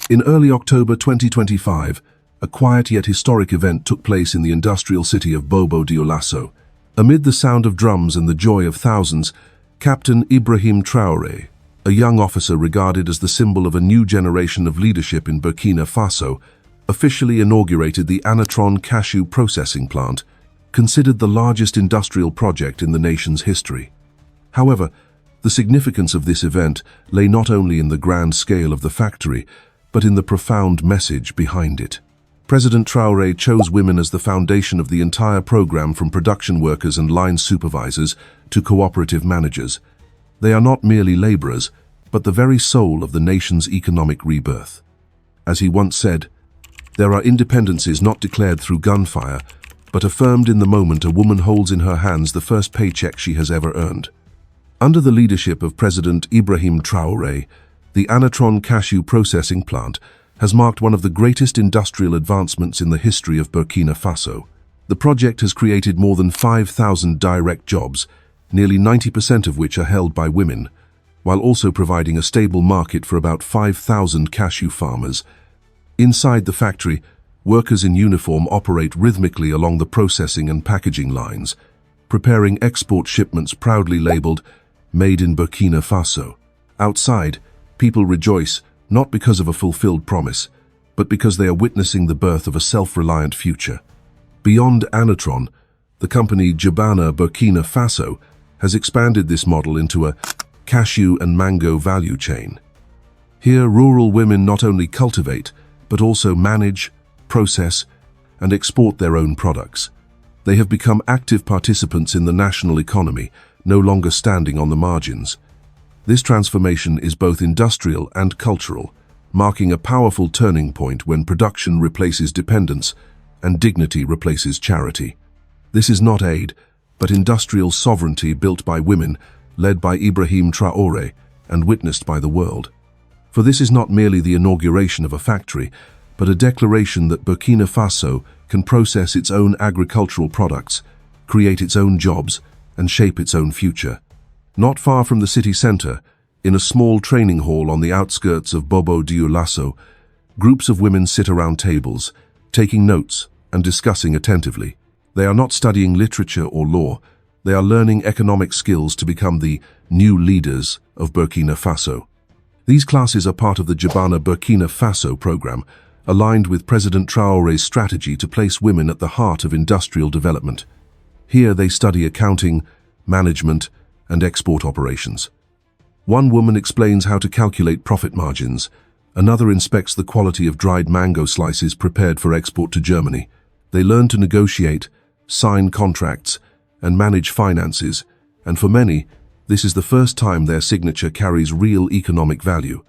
In early October 2025, a quiet yet historic event took place in the industrial city of Bobo-Dioulasso. Amid the sound of drums and the joy of thousands, Captain Ibrahim Traoré, a young officer regarded as the symbol of a new generation of leadership in Burkina Faso, officially inaugurated the Anatron cashew processing plant, considered the largest industrial project in the nation's history. However, the significance of this event lay not only in the grand scale of the factory, but in the profound message behind it. President Traoré chose women as the foundation of the entire program, from production workers and line supervisors to cooperative managers. They are not merely laborers, but the very soul of the nation's economic rebirth. As he once said, "There are independencies not declared through gunfire, but affirmed in the moment a woman holds in her hands the first paycheck she has ever earned." Under the leadership of President Ibrahim Traoré, the Anatron cashew processing plant has marked one of the greatest industrial advancements in the history of Burkina Faso. The project has created more than 5,000 direct jobs, nearly 90% of which are held by women, while also providing a stable market for about 5,000 cashew farmers. Inside the factory, workers in uniform operate rhythmically along the processing and packaging lines, preparing export shipments proudly labeled "Made in Burkina Faso." Outside, people rejoice not because of a fulfilled promise, but because they are witnessing the birth of a self-reliant future. Beyond Anatron, the company Jabana Burkina Faso has expanded this model into a cashew and mango value chain. Here, rural women not only cultivate, but also manage, process, and export their own products. They have become active participants in the national economy, no longer standing on the margins. This transformation is both industrial and cultural, marking a powerful turning point when production replaces dependence and dignity replaces charity. This is not aid, but industrial sovereignty built by women, led by Ibrahim Traoré, and witnessed by the world. For this is not merely the inauguration of a factory, but a declaration that Burkina Faso can process its own agricultural products, create its own jobs, and shape its own future. Not far from the city center, in a small training hall on the outskirts of Bobo-Dioulasso, groups of women sit around tables, taking notes and discussing attentively. They are not studying literature or law. They are learning economic skills to become the new leaders of Burkina Faso. These classes are part of the Jabana Burkina Faso program, aligned with President Traoré's strategy to place women at the heart of industrial development. Here they study accounting, management, and export operations. One woman explains how to calculate profit margins. Another inspects the quality of dried mango slices prepared for export to Germany. They learn to negotiate, sign contracts, and manage finances, and for many, this is the first time their signature carries real economic value.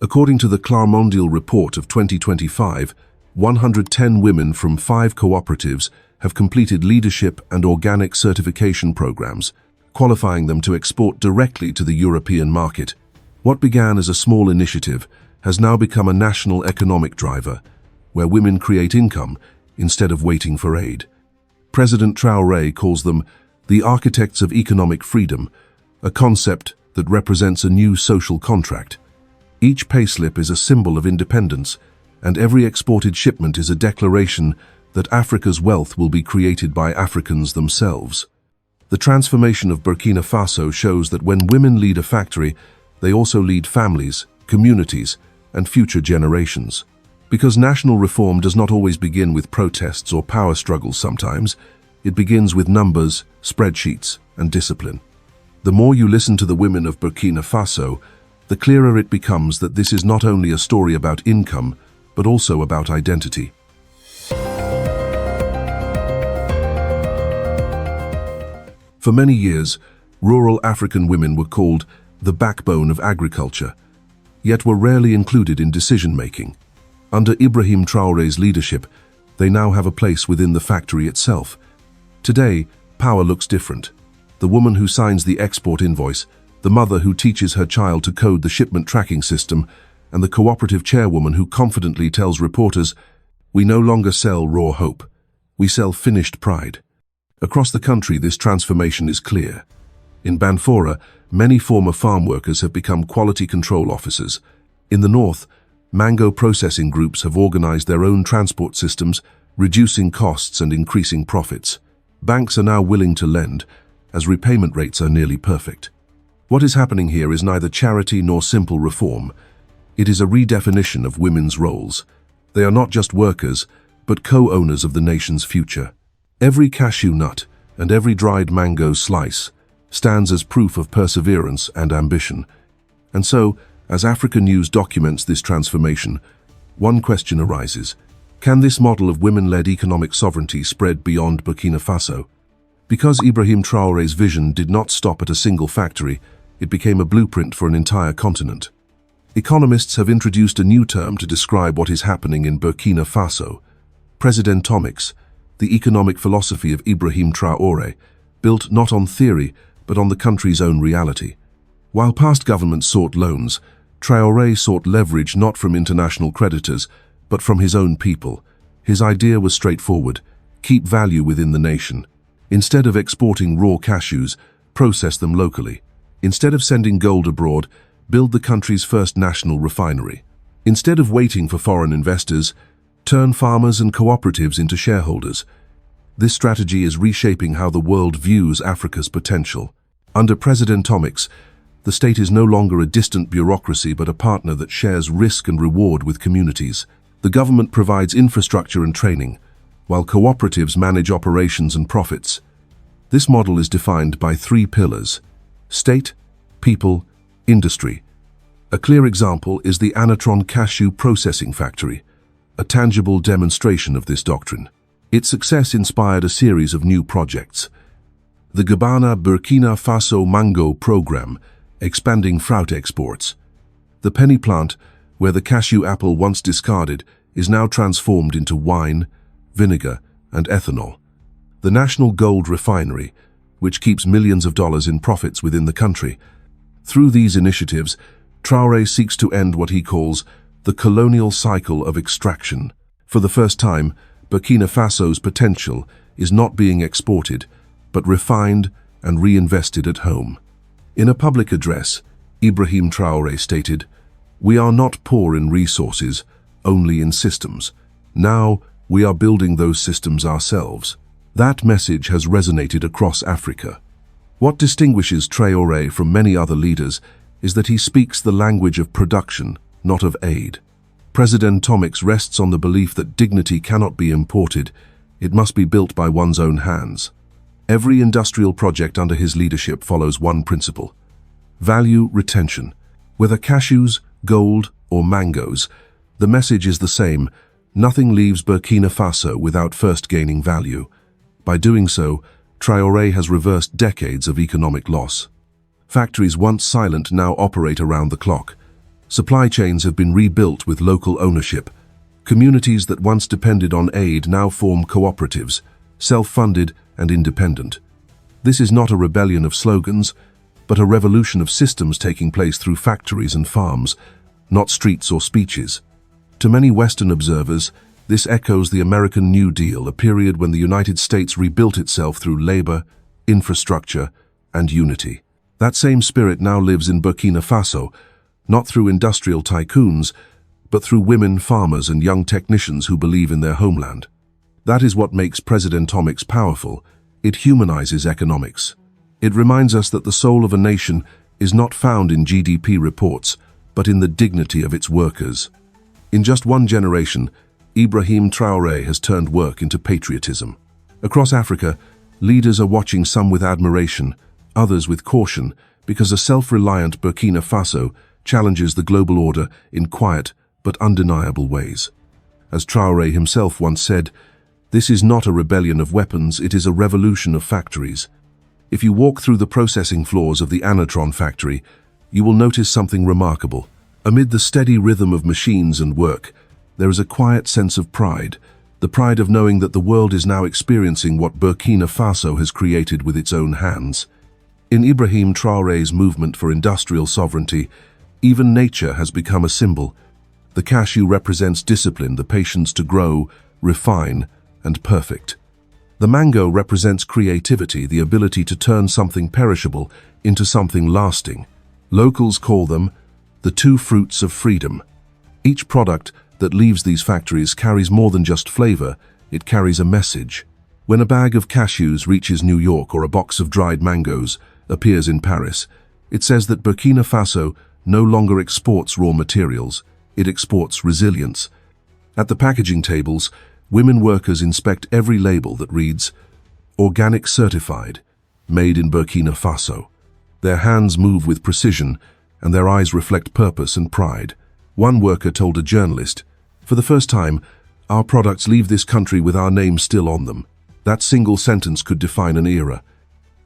According to the Clarmondial report of 2025, 110 women from 5 cooperatives have completed leadership and organic certification programs, qualifying them to export directly to the European market. What began as a small initiative has now become a national economic driver, where women create income instead of waiting for aid. President Traoré calls them the architects of economic freedom, a concept that represents a new social contract. Each payslip is a symbol of independence, and every exported shipment is a declaration that Africa's wealth will be created by Africans themselves. The transformation of Burkina Faso shows that when women lead a factory, they also lead families, communities, and future generations. Because national reform does not always begin with protests or power struggles sometimes, it begins with numbers, spreadsheets, and discipline. The more you listen to the women of Burkina Faso, the clearer it becomes that this is not only a story about income, but also about identity. For many years, rural African women were called the backbone of agriculture, yet were rarely included in decision-making. Under Ibrahim Traoré's leadership, they now have a place within the factory itself. Today, power looks different. The woman who signs the export invoice, the mother who teaches her child to code the shipment tracking system, and the cooperative chairwoman who confidently tells reporters, "We no longer sell raw hope. We sell finished pride." Across the country, this transformation is clear. In Banfora, many former farm workers have become quality control officers. In the north, mango processing groups have organized their own transport systems, reducing costs and increasing profits. Banks are now willing to lend, as repayment rates are nearly perfect. What is happening here is neither charity nor simple reform. It is a redefinition of women's roles. They are not just workers, but co-owners of the nation's future. Every cashew nut and every dried mango slice stands as proof of perseverance and ambition. And so, as Africa News documents this transformation, one question arises: can this model of women-led economic sovereignty spread beyond Burkina Faso? Because Ibrahim Traoré's vision did not stop at a single factory, it became a blueprint for an entire continent. Economists have introduced a new term to describe what is happening in Burkina Faso: Presidentomics, the economic philosophy of Ibrahim Traoré, built not on theory, but on the country's own reality. While past governments sought loans, Traoré sought leverage not from international creditors, but from his own people. His idea was straightforward: keep value within the nation. Instead of exporting raw cashews, process them locally. Instead of sending gold abroad, build the country's first national refinery. Instead of waiting for foreign investors, turn farmers and cooperatives into shareholders. This strategy is reshaping how the world views Africa's potential. Under Presidentomics, the state is no longer a distant bureaucracy but a partner that shares risk and reward with communities. The government provides infrastructure and training, while cooperatives manage operations and profits. This model is defined by three pillars: state, people, industry. A clear example is the Anatron cashew processing factory, a tangible demonstration of this doctrine. Its success inspired a series of new projects. The Burkina Faso Mango Program, expanding fruit exports. The penny plant, where the cashew apple once discarded, is now transformed into wine, vinegar, and ethanol. The National Gold Refinery, which keeps millions of dollars in profits within the country. Through these initiatives, Traoré seeks to end what he calls the colonial cycle of extraction. For the first time, Burkina Faso's potential is not being exported, but refined and reinvested at home. In a public address, Ibrahim Traoré stated, "We are not poor in resources, only in systems. Now, we are building those systems ourselves." That message has resonated across Africa. What distinguishes Traoré from many other leaders is that he speaks the language of production, not of aid. Presidentomics rests on the belief that dignity cannot be imported, it must be built by one's own hands. Every industrial project under his leadership follows one principle: value retention. Whether cashews, gold, or mangoes, the message is the same: nothing leaves Burkina Faso without first gaining value. By doing so, Traoré has reversed decades of economic loss. Factories once silent now operate around the clock. Supply chains have been rebuilt with local ownership. Communities that once depended on aid now form cooperatives, self-funded and independent. This is not a rebellion of slogans, but a revolution of systems taking place through factories and farms, not streets or speeches. To many Western observers, this echoes the American New Deal, a period when the United States rebuilt itself through labor, infrastructure, and unity. That same spirit now lives in Burkina Faso, not through industrial tycoons, but through women farmers and young technicians who believe in their homeland. That is what makes Presidentomics powerful. It humanizes economics. It reminds us that the soul of a nation is not found in GDP reports, but in the dignity of its workers. In just one generation, Ibrahim Traoré has turned work into patriotism. Across Africa, leaders are watching, some with admiration, others with caution, because a self-reliant Burkina Faso challenges the global order in quiet but undeniable ways. As Traoré himself once said, "This is not a rebellion of weapons, it is a revolution of factories." If you walk through the processing floors of the Anatron factory, you will notice something remarkable. Amid the steady rhythm of machines and work, there is a quiet sense of pride, the pride of knowing that the world is now experiencing what Burkina Faso has created with its own hands. In Ibrahim Traoré's movement for industrial sovereignty, even nature has become a symbol. The cashew represents discipline, the patience to grow, refine, and perfect. The mango represents creativity, the ability to turn something perishable into something lasting. Locals call them the two fruits of freedom. Each product that leaves these factories carries more than just flavor, it carries a message. When a bag of cashews reaches New York or a box of dried mangoes appears in Paris, it says that Burkina Faso no longer exports raw materials, it exports resilience. At the packaging tables, women workers inspect every label that reads, "Organic certified, made in Burkina Faso." Their hands move with precision, and their eyes reflect purpose and pride. One worker told a journalist, "For the first time, our products leave this country with our name still on them." That single sentence could define an era.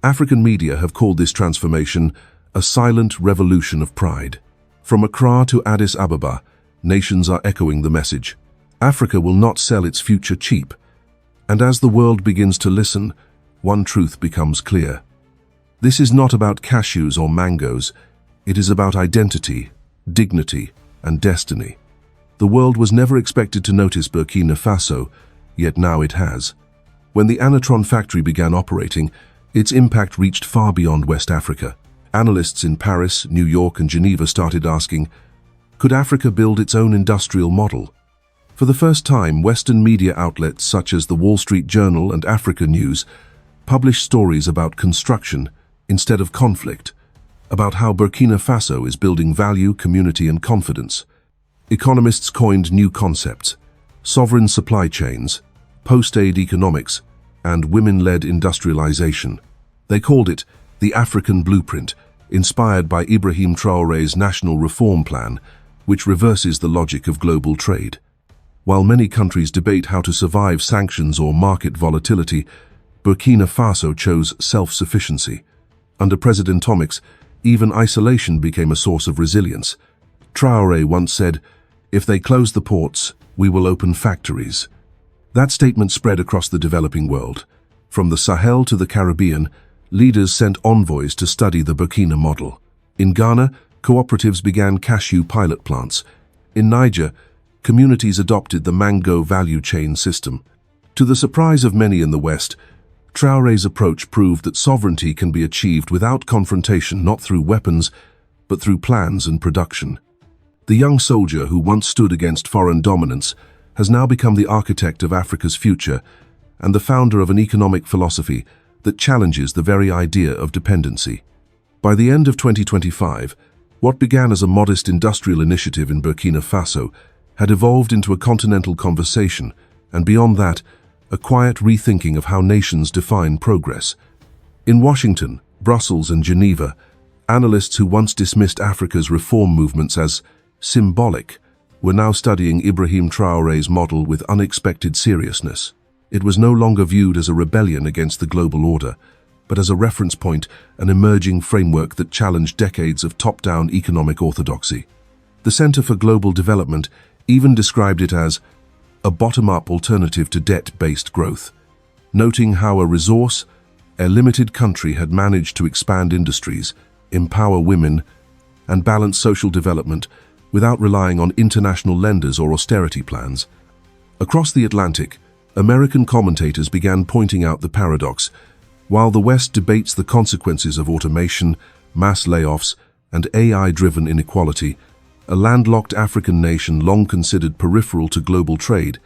African media have called this transformation a silent revolution of pride. From Accra to Addis Ababa, nations are echoing the message. Africa will not sell its future cheap. And as the world begins to listen, one truth becomes clear. This is not about cashews or mangoes. It is about identity, dignity, and destiny. The world was never expected to notice Burkina Faso, yet now it has. When the Anatron factory began operating, its impact reached far beyond West Africa. Analysts in Paris, New York, and Geneva started asking, could Africa build its own industrial model? For the first time, Western media outlets such as the Wall Street Journal and Africa News published stories about construction instead of conflict, about how Burkina Faso is building value, community, and confidence. Economists coined new concepts: sovereign supply chains, post-aid economics, and women-led industrialization. They called it the African Blueprint, inspired by Ibrahim Traoré's National Reform Plan, which reverses the logic of global trade. While many countries debate how to survive sanctions or market volatility, Burkina Faso chose self-sufficiency. Under Presidentomics, even isolation became a source of resilience. Traoré once said, "If they close the ports, we will open factories." That statement spread across the developing world. From the Sahel to the Caribbean, leaders sent envoys to study the Burkina model. In Ghana, cooperatives began cashew pilot plants. In Niger, communities adopted the mango value chain system. To the surprise of many in the West, Traoré's approach proved that sovereignty can be achieved without confrontation, not through weapons, but through plans and production. The young soldier who once stood against foreign dominance has now become the architect of Africa's future and the founder of an economic philosophy that challenges the very idea of dependency. By the end of 2025, what began as a modest industrial initiative in Burkina Faso had evolved into a continental conversation, and beyond that, a quiet rethinking of how nations define progress. In Washington, Brussels, and Geneva, analysts who once dismissed Africa's reform movements as symbolic were now studying Ibrahim Traoré's model with unexpected seriousness. It was no longer viewed as a rebellion against the global order, but as a reference point, an emerging framework that challenged decades of top-down economic orthodoxy. The Center for Global Development even described it as a bottom-up alternative to debt-based growth, noting how a limited country had managed to expand industries, empower women, and balance social development without relying on international lenders or austerity plans. Across the Atlantic, American commentators began pointing out the paradox. While the West debates the consequences of automation, mass layoffs, and AI-driven inequality, a landlocked African nation long considered peripheral to global trade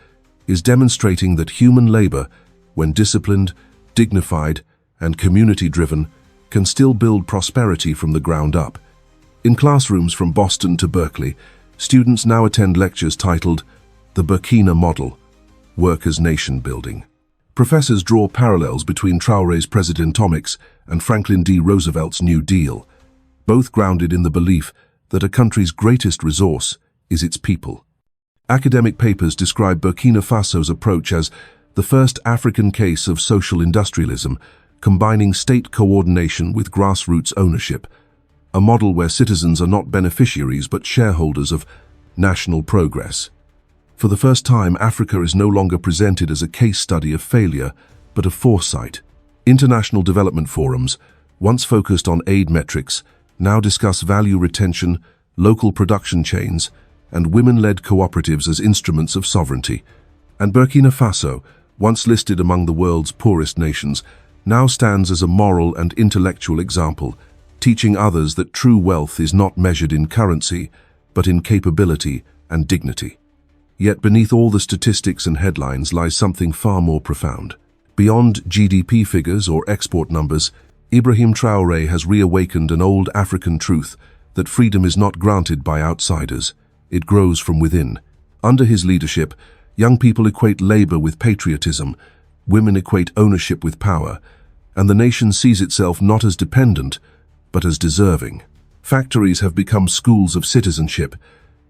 is demonstrating that human labor, when disciplined, dignified, and community-driven, can still build prosperity from the ground up. In classrooms from Boston to Berkeley, students now attend lectures titled The Burkina Model, Workers' Nation Building. Professors draw parallels between Traoré's Presidentomics and Franklin D. Roosevelt's New Deal, both grounded in the belief that a country's greatest resource is its people. Academic papers describe Burkina Faso's approach as the first African case of social industrialism, combining state coordination with grassroots ownership, a model where citizens are not beneficiaries but shareholders of national progress. For the first time, Africa is no longer presented as a case study of failure, but of foresight. International development forums, once focused on aid metrics, now discuss value retention, local production chains, and women-led cooperatives as instruments of sovereignty. And Burkina Faso, once listed among the world's poorest nations, now stands as a moral and intellectual example, teaching others that true wealth is not measured in currency, but in capability and dignity. Yet beneath all the statistics and headlines lies something far more profound. Beyond GDP figures or export numbers, Ibrahim Traoré has reawakened an old African truth that freedom is not granted by outsiders, it grows from within. Under his leadership, young people equate labor with patriotism, women equate ownership with power, and the nation sees itself not as dependent, but as deserving. Factories have become schools of citizenship,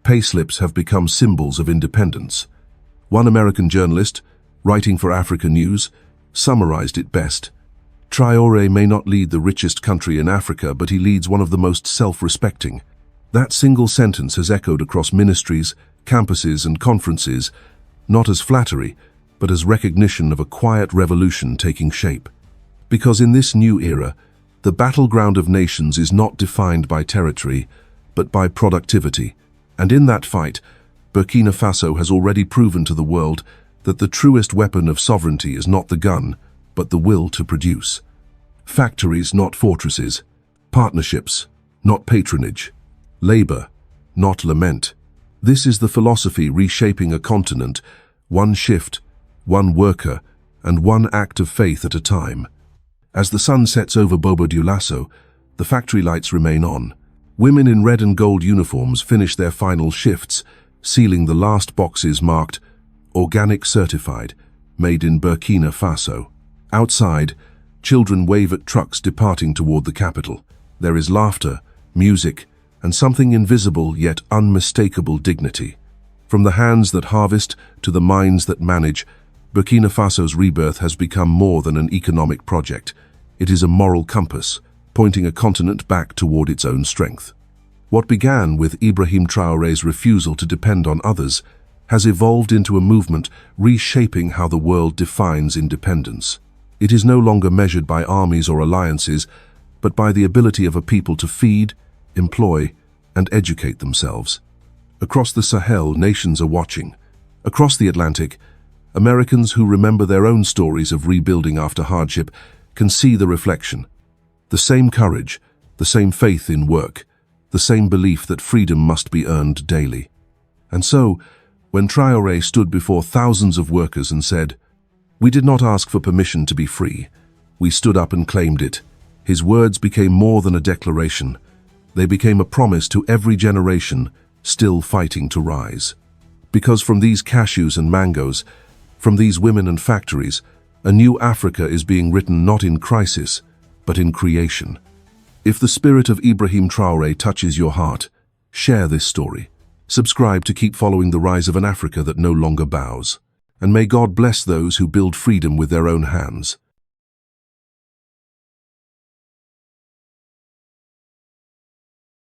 payslips have become symbols of independence. One American journalist, writing for Africa News, summarized it best. Traoré may not lead the richest country in Africa, but he leads one of the most self-respecting. That single sentence has echoed across ministries, campuses, and conferences, not as flattery, but as recognition of a quiet revolution taking shape. Because in this new era, the battleground of nations is not defined by territory, but by productivity. And in that fight, Burkina Faso has already proven to the world that the truest weapon of sovereignty is not the gun, but the will to produce. Factories, not fortresses. Partnerships, not patronage. Labor, not lament. This is the philosophy reshaping a continent, one shift, one worker, and one act of faith at a time. As the sun sets over Bobo-Dioulasso, the factory lights remain on. Women in red and gold uniforms finish their final shifts, sealing the last boxes marked Organic Certified, made in Burkina Faso. Outside, children wave at trucks departing toward the capital. There is laughter, music, and something invisible yet unmistakable dignity. From the hands that harvest to the minds that manage, Burkina Faso's rebirth has become more than an economic project. It is a moral compass, pointing a continent back toward its own strength. What began with Ibrahim Traoré's refusal to depend on others has evolved into a movement reshaping how the world defines independence. It is no longer measured by armies or alliances, but by the ability of a people to feed, employ, and educate themselves. Across the Sahel, nations are watching. Across the Atlantic, Americans who remember their own stories of rebuilding after hardship can see the reflection. The same courage, the same faith in work, the same belief that freedom must be earned daily. And so, when Traoré stood before thousands of workers and said, "We did not ask for permission to be free. We stood up and claimed it," his words became more than a declaration. They became a promise to every generation still fighting to rise. Because from these cashews and mangoes, from these women and factories, a new Africa is being written not in crisis, but in creation. If the spirit of Ibrahim Traoré touches your heart, share this story. Subscribe to keep following the rise of an Africa that no longer bows. And may God bless those who build freedom with their own hands.